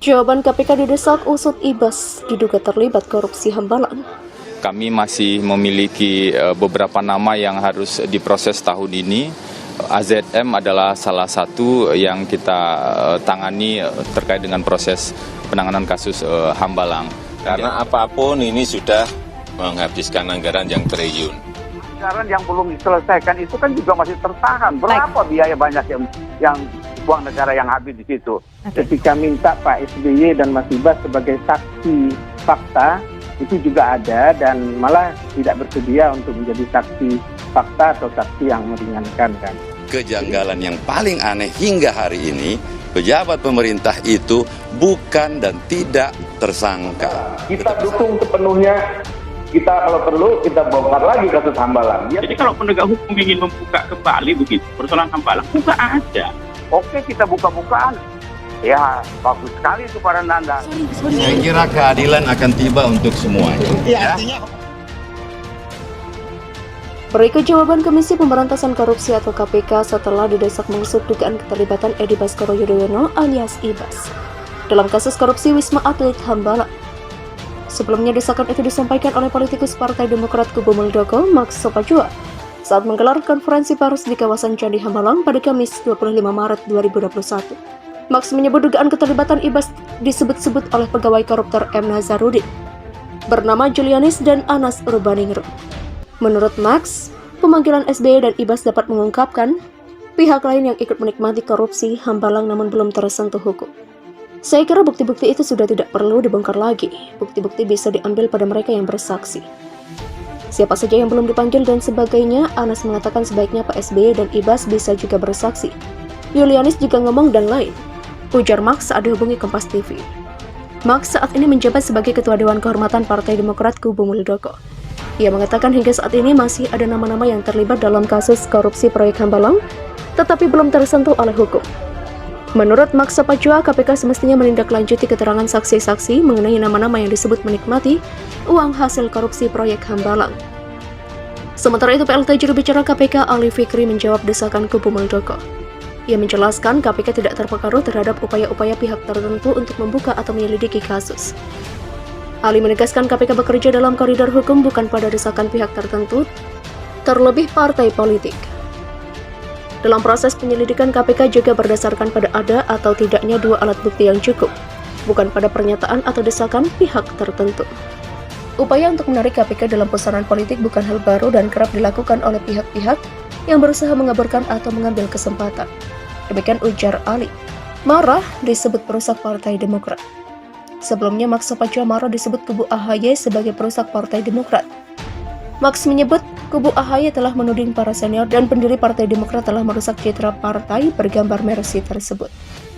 Jawaban KPK didesak usut Ibas diduga terlibat korupsi Hambalang. Kami masih memiliki beberapa nama yang harus diproses tahun ini. AZM adalah salah satu yang kita tangani terkait dengan proses penanganan kasus Hambalang. Karena apapun ini sudah menghabiskan anggaran yang triliun. Anggaran yang belum diselesaikan itu kan juga masih tertahan. Berapa biaya banyak yang uang negara yang habis di situ. Ketika minta Pak SBY dan Mas Ibas sebagai saksi fakta, itu juga ada dan malah tidak bersedia untuk menjadi saksi fakta atau saksi yang meringankan kan. Kejanggalan yang paling aneh hingga hari ini, pejabat pemerintah itu bukan dan tidak tersangka. Kita dukung sepenuhnya, kita kalau perlu kita bongkar lagi kasus Hambalang. Jadi kalau penegak hukum ingin membuka kembali begitu persoalan Hambalang, buka aja. Oke, kita buka-bukaan. Ya, bagus sekali itu para Nanda. Saya kira keadilan akan tiba untuk semuanya. Berikut jawaban Komisi Pemberantasan Korupsi atau KPK setelah didesak mengusut dugaan keterlibatan Edi Baskoro Yudhoyono alias Ibas dalam kasus korupsi Wisma Atlet Hambalang. Sebelumnya desakan itu disampaikan oleh politikus Partai Demokrat Kubu Muldoko, Max Sopacua, saat menggelar konferensi pers di kawasan Candi Hambalang pada Kamis 25 Maret 2021. Max menyebut dugaan keterlibatan Ibas disebut-sebut oleh pegawai koruptor M. Nazarudin bernama Julianis dan Anas Urbaningrum. Menurut Max, pemanggilan SBY dan Ibas dapat mengungkapkan pihak lain yang ikut menikmati korupsi Hambalang namun belum tersentuh hukum. Saya kira bukti-bukti itu sudah tidak perlu dibongkar lagi. Bukti-bukti bisa diambil pada mereka yang bersaksi. Siapa saja yang belum dipanggil dan sebagainya, Anas mengatakan sebaiknya Pak SBY dan Ibas bisa juga bersaksi. Julianis juga ngomong dan lain. Ujar Max saat dihubungi Kompas TV. Max saat ini menjabat sebagai Ketua Dewan Kehormatan Partai Demokrat Kubu Muldoko. Ia mengatakan hingga saat ini masih ada nama-nama yang terlibat dalam kasus korupsi proyek Hambalang, tetapi belum tersentuh oleh hukum. Menurut Max Sopacua, KPK semestinya menindaklanjuti keterangan saksi-saksi mengenai nama-nama yang disebut menikmati uang hasil korupsi proyek Hambalang. Sementara itu, PLT juru bicara KPK Ali Fikri menjawab desakan Kubu Muldoko. Ia menjelaskan KPK tidak terpengaruh terhadap upaya-upaya pihak tertentu untuk membuka atau menyelidiki kasus. Ali menegaskan KPK bekerja dalam koridor hukum bukan pada desakan pihak tertentu, terlebih partai politik. Dalam proses penyelidikan, KPK juga berdasarkan pada ada atau tidaknya dua alat bukti yang cukup, bukan pada pernyataan atau desakan pihak tertentu. Upaya untuk menarik KPK dalam pusaran politik bukan hal baru dan kerap dilakukan oleh pihak-pihak yang berusaha mengaburkan atau mengambil kesempatan. Demikian ujar Ali. Marah disebut perusak Partai Demokrat. Sebelumnya, Max Sopacua marah disebut kubu AHY sebagai perusak Partai Demokrat. Max menyebut kubu AHY telah menuding para senior dan pendiri Partai Demokrat telah merusak citra partai bergambar Mercy tersebut.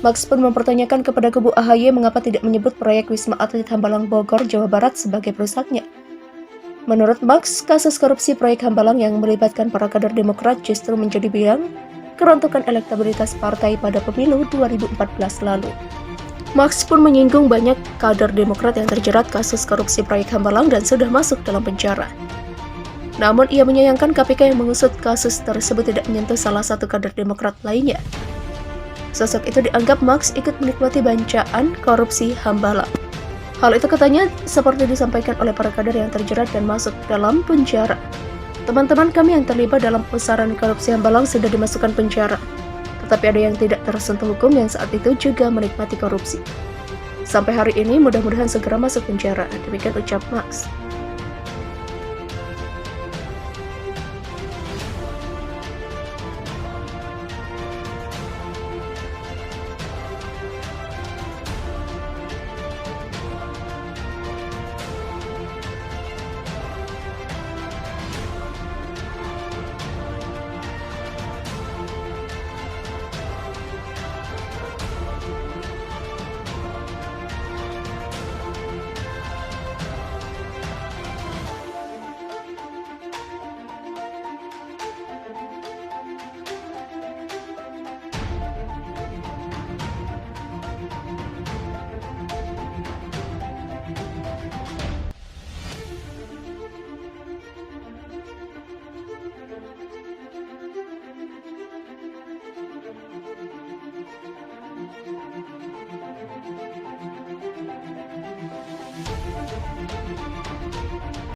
Max pun mempertanyakan kepada kubu AHY mengapa tidak menyebut proyek Wisma Atlet Hambalang Bogor, Jawa Barat sebagai perusaknya. Menurut Max, kasus korupsi proyek Hambalang yang melibatkan para kader Demokrat justru menjadi biang kerontokan elektabilitas partai pada pemilu 2014 lalu. Max pun menyinggung banyak kader Demokrat yang terjerat kasus korupsi proyek Hambalang dan sudah masuk dalam penjara. Namun ia menyayangkan KPK yang mengusut kasus tersebut tidak menyentuh salah satu kader Demokrat lainnya. Sosok itu dianggap Max ikut menikmati bancaan korupsi Hambalang. Hal itu katanya seperti disampaikan oleh para kader yang terjerat dan masuk dalam penjara. Teman-teman kami yang terlibat dalam pusaran korupsi Hambalang sudah dimasukkan penjara. Tetapi ada yang tidak tersentuh hukum yang saat itu juga menikmati korupsi. Sampai hari ini mudah-mudahan segera masuk penjara, demikian ucap Max.